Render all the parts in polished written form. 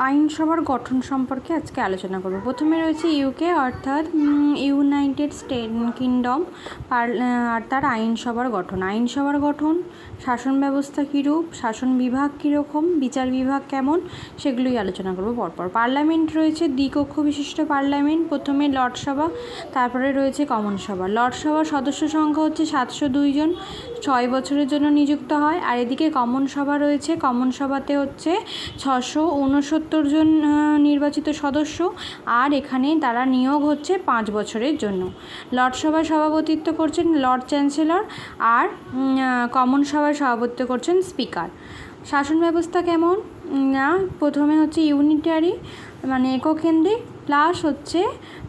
আইনসভার গঠন সম্পর্কে আজকে আলোচনা করব। প্রথমে রয়েছে ইউকে অর্থাৎ ইউনাইটেড কিংডম আর তার আইনসভার গঠন। আইনসভার গঠন, শাসন ব্যবস্থা কীরূপ, শাসন বিভাগ কীরকম, বিচার বিভাগ কেমন, সেগুলোই আলোচনা করব পরপর। পার্লামেন্ট রয়েছে দ্বিকক্ষ বিশিষ্ট পার্লামেন্ট। প্রথমে লর্ডসভা, তারপরে রয়েছে কমন সভা। লর্ডসভার সদস্য সংখ্যা হচ্ছে 702 জন, 6 বছরের জন্য নিযুক্ত হয়। আর এদিকে কমন সভা রয়েছে, কমন সভাতে হচ্ছে 669 জন নির্বাচিত সদস্য, আর এখানে তারা নিয়োগ হচ্ছে 5 বছরের জন্য। লর্ডসভায় সভাপতিত্ব করছেন লর্ড চ্যান্সেলর, আর কমন সভায় সভাপতিত্ব করছেন স্পিকার। শাসন ব্যবস্থা কেমন না, প্রথমে হচ্ছে ইউনিটারি মানে এককেন্দ্রিক, প্লাস হচ্ছে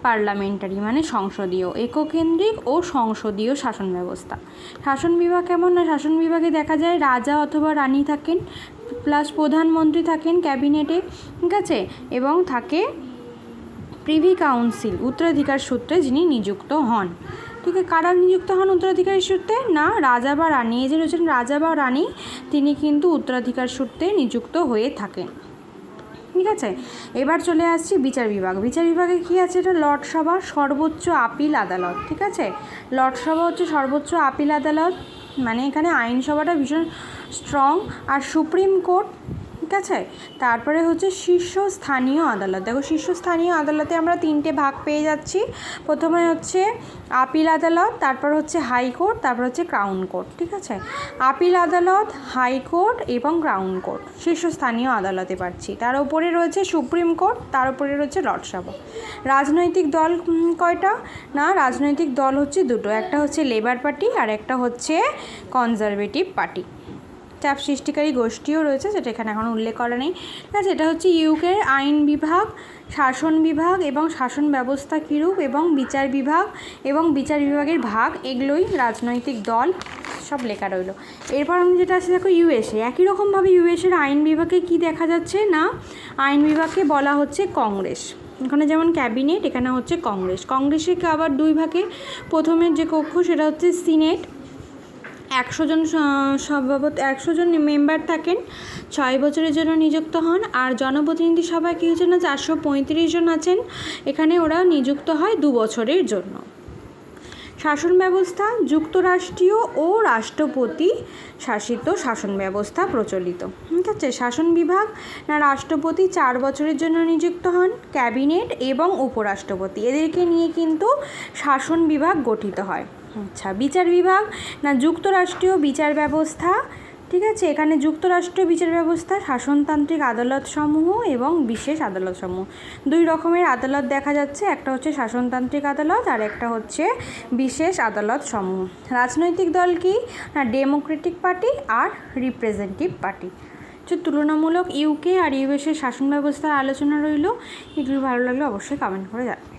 পার্লামেন্টারি মানে সংসদীয়। এককেন্দ্রিক ও সংসদীয় শাসন ব্যবস্থা। শাসন বিভাগ কেমন না, শাসন বিভাগে দেখা যায় রাজা অথবা রানী থাকেন, প্লাস প্রধানমন্ত্রী থাকেন ক্যাবিনেটে, ঠিক আছে, এবং থাকে প্রিভি কাউন্সিল উত্তরাধিকার সূত্রে যিনি নিযুক্ত হন। ঠিক আছে, কারা নিযুক্ত হন উত্তরাধিকার সূত্রে না, রাজা বা রানী। এই যে রয়েছেন রাজা বা রানী, তিনি কিন্তু উত্তরাধিকার সূত্রে নিযুক্ত হয়ে থাকেন। ঠিক আছে, এবার চলে আসছি বিচার বিভাগ। বিচার বিভাগে কী আছে, এটা লর্ডসভা সর্বোচ্চ আপিল আদালত। ঠিক আছে, লর্ডসভা হচ্ছে সর্বোচ্চ আপিল আদালত, মানে এখানে আইনসভাটা ভীষণ স্ট্রং। আর সুপ্রিম কোর্ট, ঠিক আছে, তারপরে হচ্ছে শীর্ষস্থানীয় আদালত। দেখো শীর্ষস্থানীয় আদালতে আমরা 3টে ভাগ পেয়ে যাচ্ছি। প্রথমে হচ্ছে আপিল আদালত, তারপর হচ্ছে হাইকোর্ট, তারপর হচ্ছে ক্রাউন কোর্ট। ঠিক আছে, আপিল আদালত, হাইকোর্ট এবং ক্রাউন কোর্ট শীর্ষস্থানীয় আদালতে পাচ্ছি। তার উপরে রয়েছে সুপ্রিম কোর্ট, তার উপরে রয়েছে লর্ডসভা। রাজনৈতিক দল কয়টা না, রাজনৈতিক দল হচ্ছে দুটো, একটা হচ্ছে লেবার পার্টি আর একটা হচ্ছে কনজারভেটিভ পার্টি। চাপ সৃষ্টিকারী গোষ্ঠীও রয়েছে, সেটা এখানে এখন উল্লেখ করা নেই। ঠিক আছে, এটা হচ্ছে ইউকের আইন বিভাগ, শাসন বিভাগ এবং শাসন ব্যবস্থা কীরূপ, এবং বিচার বিভাগ এবং বিচার বিভাগের ভাগ, এগুলোই রাজনৈতিক দল সব লেখা রইল। এরপর আমি যেটা আছে দেখো ইউএসএ। একই রকমভাবে ইউএসএর আইন বিভাগে কি দেখা যাচ্ছে না, আইন বিভাগকে বলা হচ্ছে কংগ্রেস। এখানে যেমন ক্যাবিনেট, এখানে হচ্ছে কংগ্রেস। কংগ্রেসে আবার 2 ভাগে, প্রথমের যে কক্ষ সেটা হচ্ছে সিনেট, 100 জন সম্ভবত 100 জন মেম্বার থাকেন, 6 বছরের জন্য নিযুক্ত হন। আর জনপ্রতিনিধি সভায় কী হচ্ছে না, 435 জন আছেন, এখানে ওরা নিযুক্ত হয় 2 বছরের জন্য। শাসন ব্যবস্থা যুক্তরাষ্ট্রীয় ও রাষ্ট্রপতি শাসিত শাসন ব্যবস্থা প্রচলিত। ঠিক আছে, শাসন বিভাগ না, রাষ্ট্রপতি 4 বছরের জন্য নিযুক্ত হন, ক্যাবিনেট এবং উপরাষ্ট্রপতি এদেরকে নিয়ে কিন্তু শাসন বিভাগ গঠিত হয়। আচ্ছা, বিচার বিভাগ না, যুক্তরাষ্ট্রীয় বিচার ব্যবস্থা। ঠিক আছে, এখানে যুক্তরাষ্ট্রীয় বিচার ব্যবস্থা শাসনতান্ত্রিক আদালতসমূহ এবং বিশেষ আদালতসমূহ, 2 রকমের আদালত দেখা যাচ্ছে, একটা হচ্ছে শাসনতান্ত্রিক আদালত আর একটা হচ্ছে বিশেষ আদালতসমূহ। রাজনৈতিক দল কি না, ডেমোক্রেটিক পার্টি আর রিপ্রেজেন্টেটিভ পার্টি। তুলনামূলক ইউকে আর ইউএসের শাসন ব্যবস্থার আলোচনা রইল। এগুলো ভালো লাগলে অবশ্যই কমেন্ট করে যাবে।